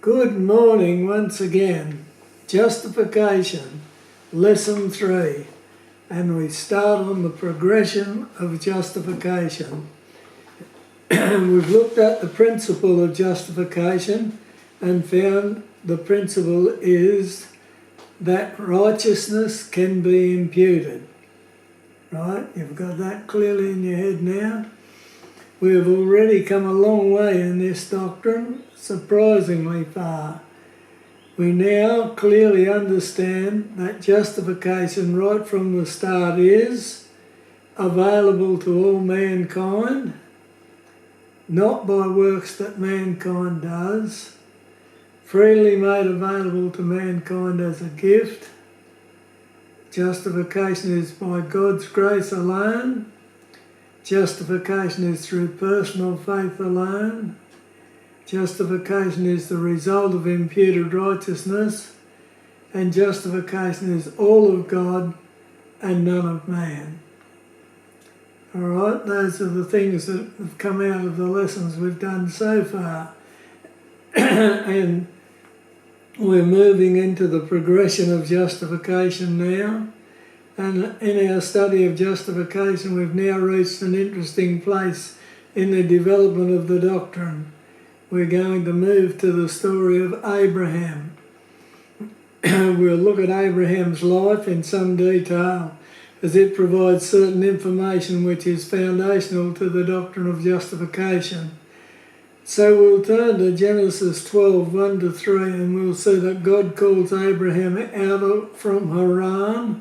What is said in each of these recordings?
Good morning once again. Justification, Lesson 3. And we start on the progression of justification. We've looked at the principle of justification and found the principle is that righteousness can be imputed. Right? You've got that clearly in your head now. We have already come a long way in this doctrine, surprisingly far. We now clearly understand that justification right from the start is available to all mankind, not by works that mankind does, freely made available to mankind as a gift. Justification is by God's grace alone. Justification is through personal faith alone. Justification is the result of imputed righteousness. And justification is all of God and none of man. All right, those are the things that have come out of the lessons we've done so far. And we're moving into the progression of justification now. And in our study of justification, we've now reached an interesting place in the development of the doctrine. We're going to move to the story of Abraham. We'll look at Abraham's life in some detail, as it provides certain information which is foundational to the doctrine of justification. So we'll turn to Genesis 12, 1-3, and we'll see that God calls Abraham out from Haran,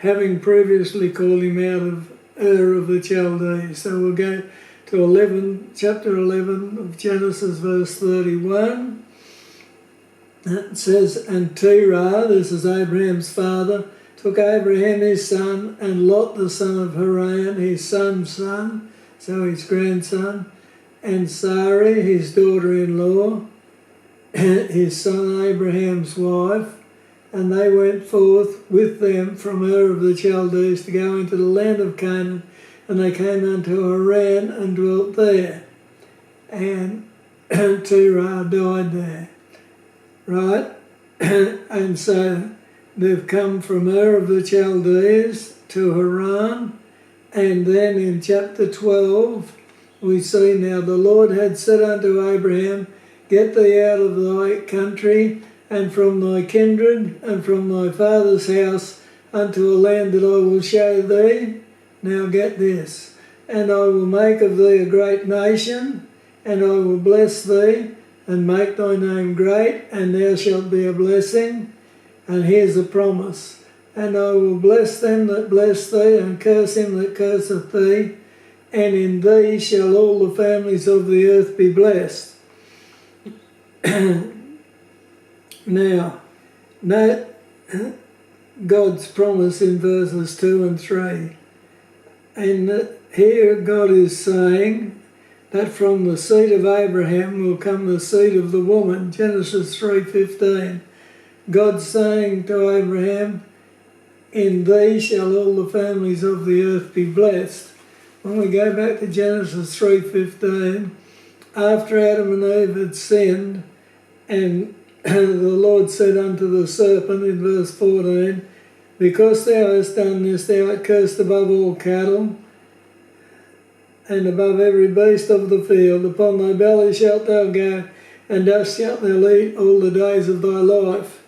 having previously called him out of Ur of the Chaldees. So we'll go to chapter 11 of Genesis, verse 31. It says, And Terah, this is Abraham's father, took Abraham his son, and Lot the son of Haran, his son's son, so his grandson, and Sarai, his daughter-in-law, his son Abraham's wife, and they went forth with them from Ur of the Chaldees to go into the land of Canaan, and they came unto Haran and dwelt there. And Terah died there. Right? And so they've come from Ur of the Chaldees to Haran, and then in chapter 12 we see now the Lord had said unto Abraham, Get thee out of thy country, and from thy kindred, and from thy father's house, unto a land that I will show thee. Now get this. And I will make of thee a great nation, and I will bless thee, and make thy name great, and thou shalt be a blessing. And here's a promise. And I will bless them that bless thee, and curse him that curseth thee, and in thee shall all the families of the earth be blessed. Now, note God's promise in verses 2 and 3. And here God is saying that from the seed of Abraham will come the seed of the woman, Genesis 3:15. God's saying to Abraham, In thee shall all the families of the earth be blessed. When we go back to Genesis 3:15, after Adam and Eve had sinned, and the Lord said unto the serpent in verse 14, Because thou hast done this, thou art cursed above all cattle, and above every beast of the field. Upon thy belly shalt thou go, and dust shalt thou eat all the days of thy life.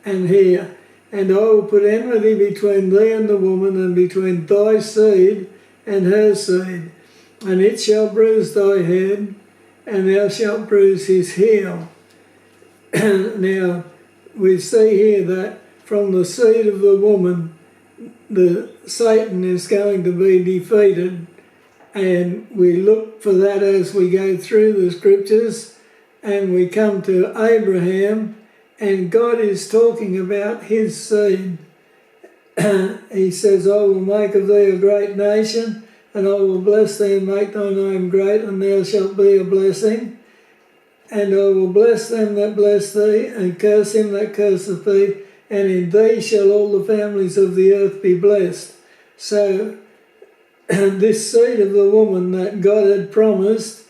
And here, And I will put enmity between thee and the woman, and between thy seed and her seed, and it shall bruise thy head, and thou shalt bruise his heel. Now, we see here that from the seed of the woman, Satan is going to be defeated, and we look for that as we go through the scriptures, and we come to Abraham, and God is talking about his seed. He says, I will make of thee a great nation, and I will bless thee and make thy name great, and thou shalt be a blessing. And I will bless them that bless thee, and curse him that curseth thee, and in thee shall all the families of the earth be blessed. So this seed of the woman that God had promised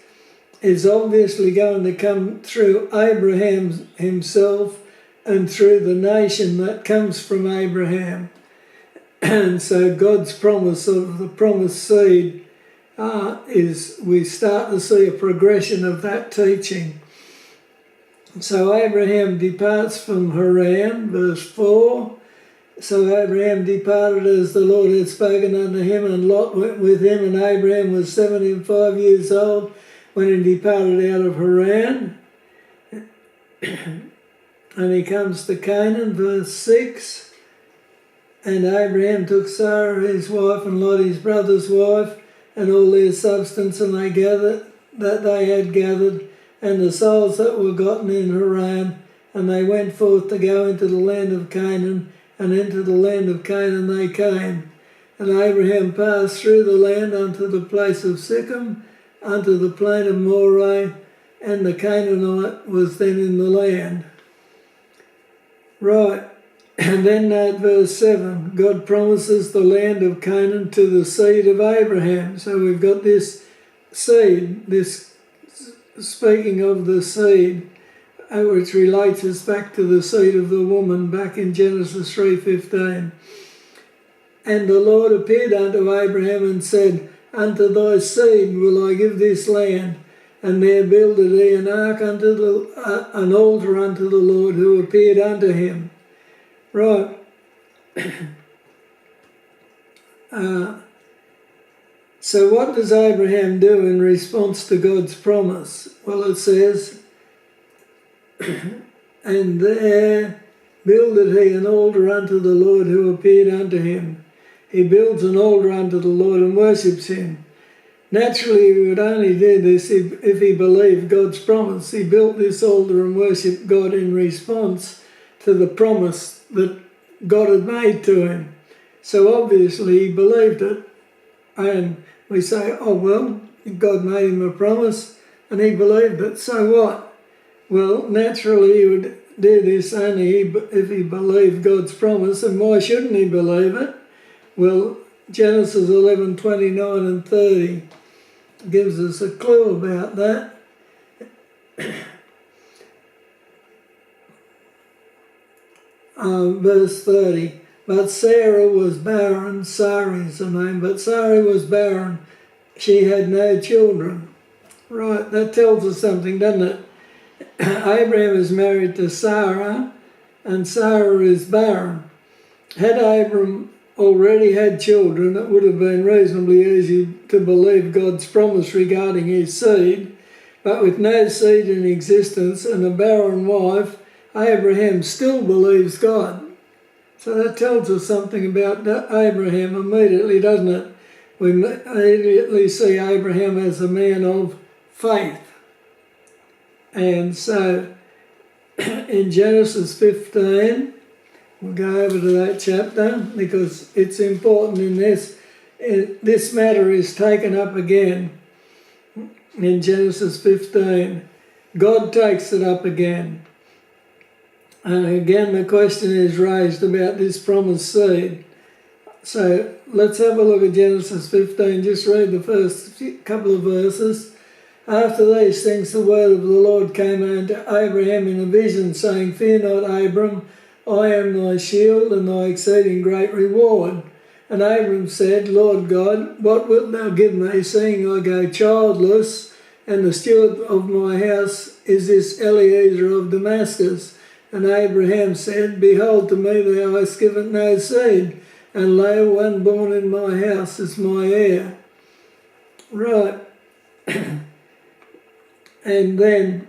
is obviously going to come through Abraham himself and through the nation that comes from Abraham. And so God's promise of the promised seed is we start to see a progression of that teaching. So Abraham departs from Haran, verse 4. So Abraham departed as the Lord had spoken unto him, and Lot went with him, and Abraham was 75 years old when he departed out of Haran. And he comes to Canaan, verse 6. And Abraham took Sarah his wife, and Lot his brother's wife, and all their substance, and they gathered that they had gathered, and the souls that were gotten in Haran, and they went forth to go into the land of Canaan, and into the land of Canaan they came. And Abraham passed through the land unto the place of Shechem, unto the plain of Moreh, and the Canaanite was then in the land. Right, and then at verse 7, God promises the land of Canaan to the seed of Abraham. So we've got this seed, this speaking of the seed, which relates us back to the seed of the woman back in Genesis 3:15. And the Lord appeared unto Abraham and said, Unto thy seed will I give this land, and there builded he an ark unto an altar unto the Lord who appeared unto him. Right. So what does Abraham do in response to God's promise? Well, it says, And there builded he an altar unto the Lord who appeared unto him. He builds an altar unto the Lord and worships him. Naturally, he would only do this if he believed God's promise. He built this altar and worshipped God in response to the promise that God had made to him. So obviously he believed it. And we say, oh well, God made him a promise and he believed it, so what? Well, naturally he would do this only if he believed God's promise, and why shouldn't he believe it? Well, Genesis 11:29 and 30 gives us a clue about that. Verse 30, But Sarah was barren, Sarai is her name, but Sarai was barren, she had no children. Right, that tells us something, doesn't it? Abraham is married to Sarah, and Sarah is barren. Had Abram already had children, it would have been reasonably easy to believe God's promise regarding his seed, but with no seed in existence and a barren wife, Abraham still believes God. So that tells us something about Abraham immediately, doesn't it? We immediately see Abraham as a man of faith. And so in Genesis 15, we'll go over to that chapter because it's important in this. This matter is taken up again in Genesis 15. God takes it up again. And again, the question is raised about this promised seed. So let's have a look at Genesis 15. Just read the first couple of verses. After these things, the word of the Lord came unto Abraham in a vision, saying, Fear not, Abram, I am thy shield and thy exceeding great reward. And Abram said, Lord God, what wilt thou give me, seeing I go childless, and the steward of my house is this Eliezer of Damascus? And Abraham said, Behold, to me thou hast given no seed, and lo, one born in my house is my heir. Right. And then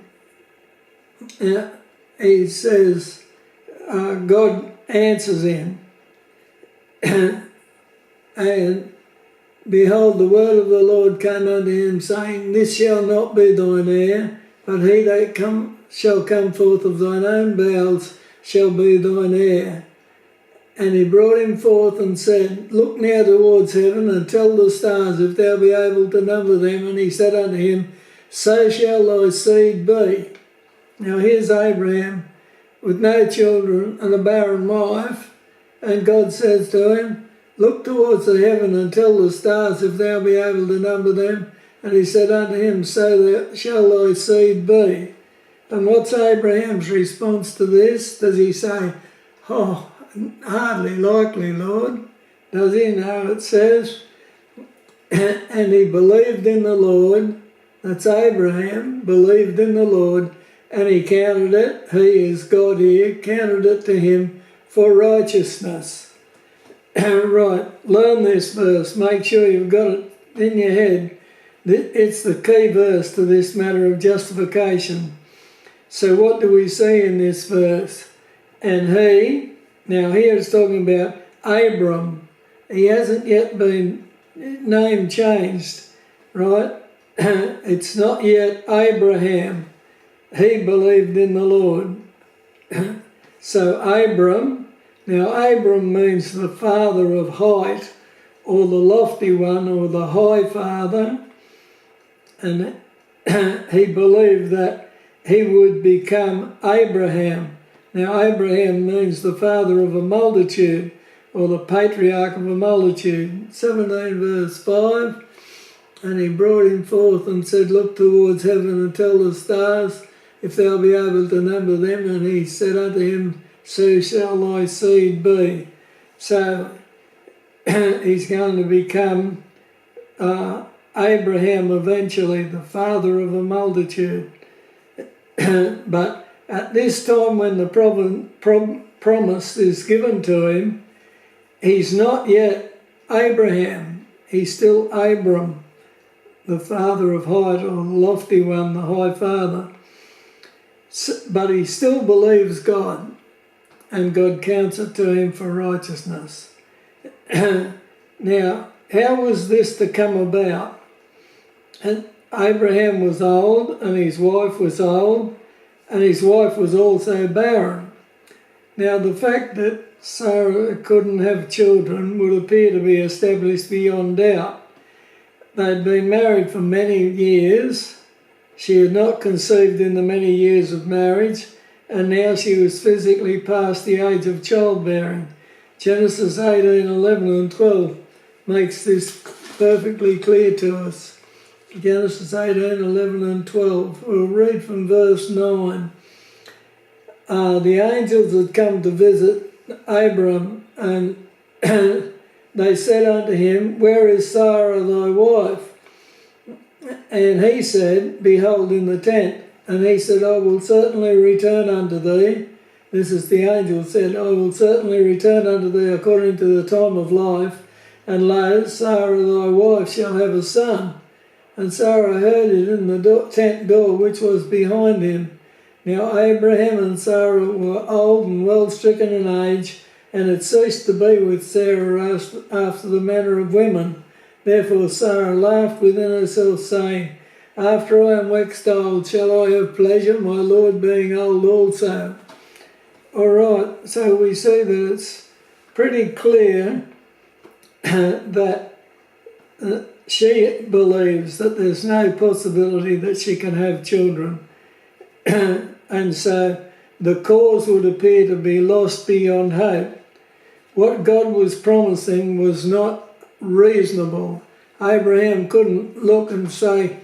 he says, God answers him, and behold, the word of the Lord came unto him, saying, This shall not be thine heir, but he that shall come forth of thine own bowels shall be thine heir. And he brought him forth and said, Look now towards heaven, and tell the stars if thou be able to number them. And he said unto him, So shall thy seed be. Now here's Abraham with no children and a barren wife, and God says to him, Look towards the heaven and tell the stars if thou be able to number them. And he said unto him, so shall thy seed be. And what's Abraham's response to this? Does he say, oh, hardly likely, Lord? Does he? No, it says, and he believed in the Lord. That's Abraham, believed in the Lord, and he counted it, he is God here, counted it to him for righteousness. Right, learn this verse, make sure you've got it in your head. It's the key verse to this matter of justification. So what do we see in this verse? And he, now here it's talking about Abram. He hasn't yet been name changed, right? It's not yet Abraham. He believed in the Lord. So Abram, now Abram means the father of height, or the lofty one, or the high father. And he believed that he would become Abraham. Now Abraham means the father of a multitude, or the patriarch of a multitude. 17 verse 5. And he brought him forth and said, look towards heaven and tell the stars if thou be able to number them. And he said unto him, so shall thy seed be. So he's going to become Abraham eventually, the father of a multitude. But at this time when the promise is given to him, he's not yet Abraham. He's still Abram, the father of height, or the lofty one, the high father. But he still believes God, and God counts it to him for righteousness. Now, how was this to come about? And Abraham was old, and his wife was old, and his wife was also barren. Now, the fact that Sarah couldn't have children would appear to be established beyond doubt. They'd been married for many years. She had not conceived in the many years of marriage, and now she was physically past the age of childbearing. Genesis 18, 11 and 12 makes this perfectly clear to us. Genesis 18, 11 and 12. We'll read from verse 9. The angels had come to visit Abram, and they said unto him, where is Sarah thy wife? And he said, behold, in the tent. And he said, I will certainly return unto thee. This is the angel said, I will certainly return unto thee according to the time of life. And lo, Sarah thy wife shall have a son. And Sarah heard it in the tent door which was behind him. Now Abraham and Sarah were old and well stricken in age, and had ceased to be with Sarah after the manner of women. Therefore Sarah laughed within herself, saying, after I am waxed old, shall I have pleasure, my Lord being old also? All right, so we see that it's pretty clear that she believes that there's no possibility that she can have children. And so the cause would appear to be lost beyond hope. What God was promising was not reasonable. Abraham couldn't look and say,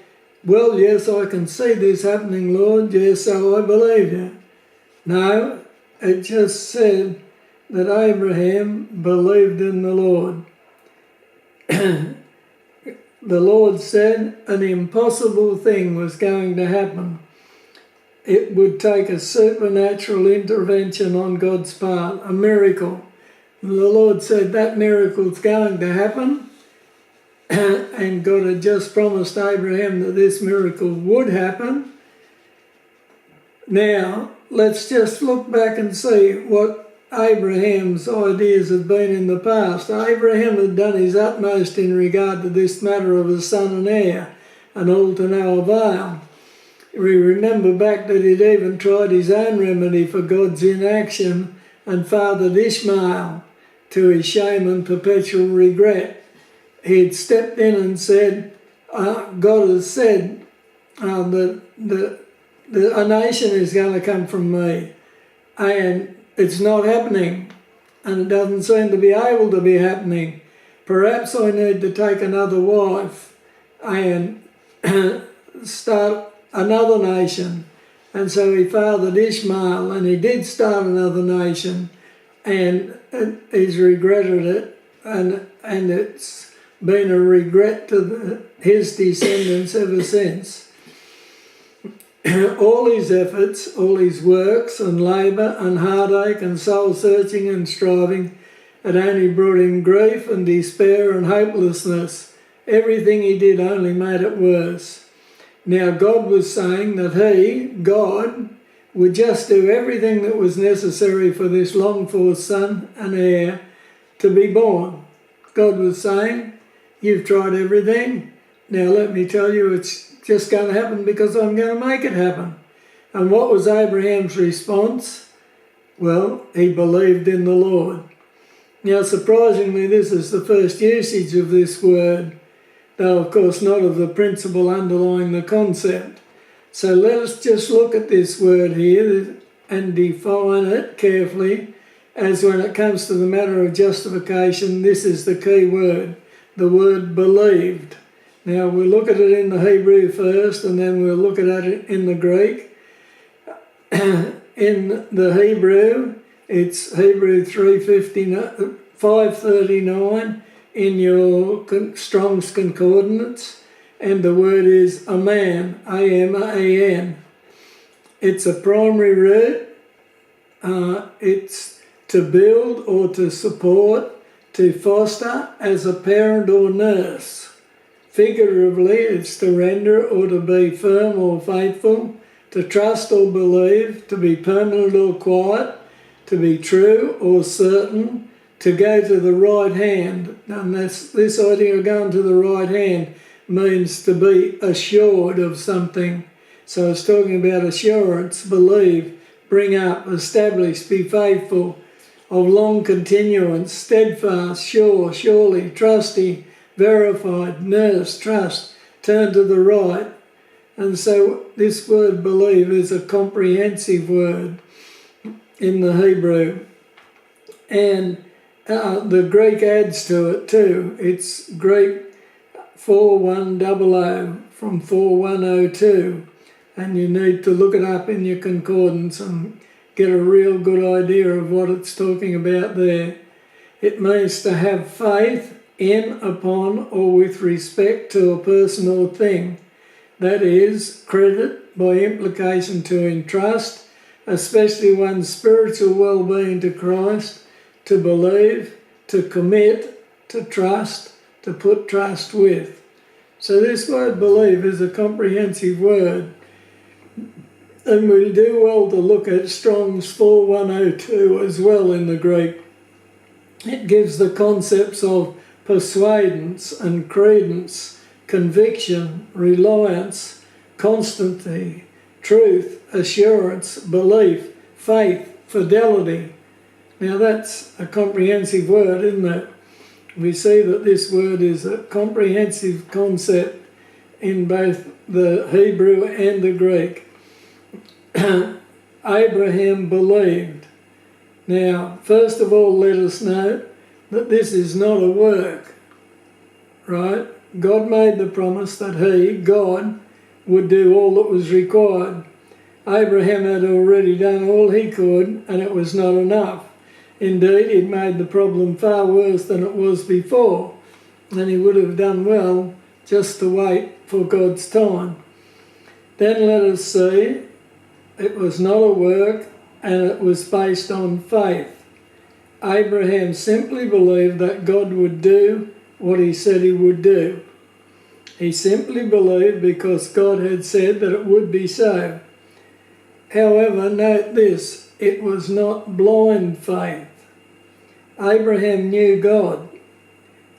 well, yes, I can see this happening, Lord, yes, so I believe you. No, it just said that Abraham believed in the Lord. The Lord said an impossible thing was going to happen. It would take a supernatural intervention on God's part, a miracle. And the Lord said that miracle's going to happen. And God had just promised Abraham that this miracle would happen. Now, let's just look back and see what Abraham's ideas have been in the past. Abraham had done his utmost in regard to this matter of a son and heir, and all to no avail. We remember back that he'd even tried his own remedy for God's inaction and fathered Ishmael, to his shame and perpetual regret. He'd stepped in and said, God has said that a nation is going to come from me, and it's not happening, and it doesn't seem to be able to be happening. Perhaps I need to take another wife, and start another nation. And so he fathered Ishmael, and he did start another nation, and he's regretted it, and it's been a regret to his descendants ever since. All his efforts, all his works and labour and heartache and soul-searching and striving had only brought him grief and despair and hopelessness. Everything he did only made it worse. Now God was saying that he, God, would just do everything that was necessary for this longed-for son and heir to be born. God was saying, you've tried everything. Now let me tell you, it's just going to happen because I'm going to make it happen. And what was Abraham's response? Well, he believed in the Lord. Now, surprisingly, this is the first usage of this word, though, of course, not of the principle underlying the concept. So let us just look at this word here and define it carefully, as when it comes to the matter of justification, this is the key word, the word believed. Now, we'll look at it in the Hebrew first, and then we'll look at it in the Greek. In the Hebrew, it's Hebrew 539 in your Strong's Concordance, and the word is aman, A-M-A-N. It's a primary root. It's to build or to support, to foster as a parent or nurse. Figuratively, it's to render or to be firm or faithful, to trust or believe, to be permanent or quiet, to be true or certain, to go to the right hand. And this idea of going to the right hand means to be assured of something. So it's talking about assurance, believe, bring up, establish, be faithful, of long continuance, steadfast, sure, surely, trusty, verified, nurse, trust, turn to the right. And so this word believe is a comprehensive word in the Hebrew. And the Greek adds to it too. It's Greek 4100 from 4102. And you need to look it up in your concordance and get a real good idea of what it's talking about there. It means to have faith in, upon, or with respect to a person or thing. That is, credit, by implication to entrust, especially one's spiritual well-being to Christ, to believe, to commit, to trust, to put trust with. So this word believe is a comprehensive word. And we do well to look at Strong's 4102 as well in the Greek. It gives the concepts of persuadance and credence, conviction, reliance, constancy, truth, assurance, belief, faith, fidelity. Now that's a comprehensive word, isn't it? We see that this word is a comprehensive concept in both the Hebrew and the Greek. Abraham believed. Now, first of all, let us note that this is not a work, right? God made the promise that he, God, would do all that was required. Abraham had already done all he could, and it was not enough. Indeed, he'd made the problem far worse than it was before, and he would have done well just to wait for God's time. Then let us see, it was not a work, and it was based on faith. Abraham simply believed that God would do what he said he would do. He simply believed because God had said that it would be so. However, note this, it was not blind faith. Abraham knew God.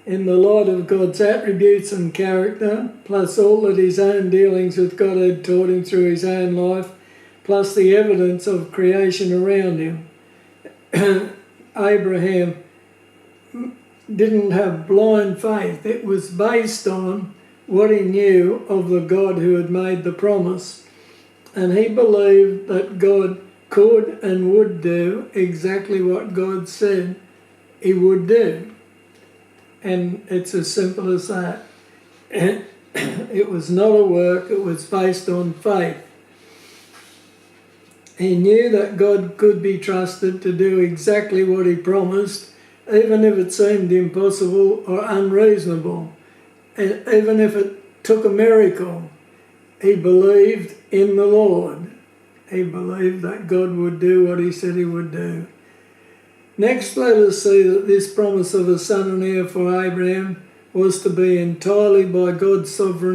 In the light of God's attributes and character, plus all that his own dealings with God had taught him through his own life, plus the evidence of creation around him, Abraham didn't have blind faith. It was based on what he knew of the God who had made the promise. And he believed that God could and would do exactly what God said he would do. And it's as simple as that. It was not a work, it was based on faith. He knew that God could be trusted to do exactly what he promised, even if it seemed impossible or unreasonable, and even if it took a miracle. He believed in the Lord. He believed that God would do what he said he would do. Next, let us see that this promise of a son and heir for Abraham was to be entirely by God's sovereign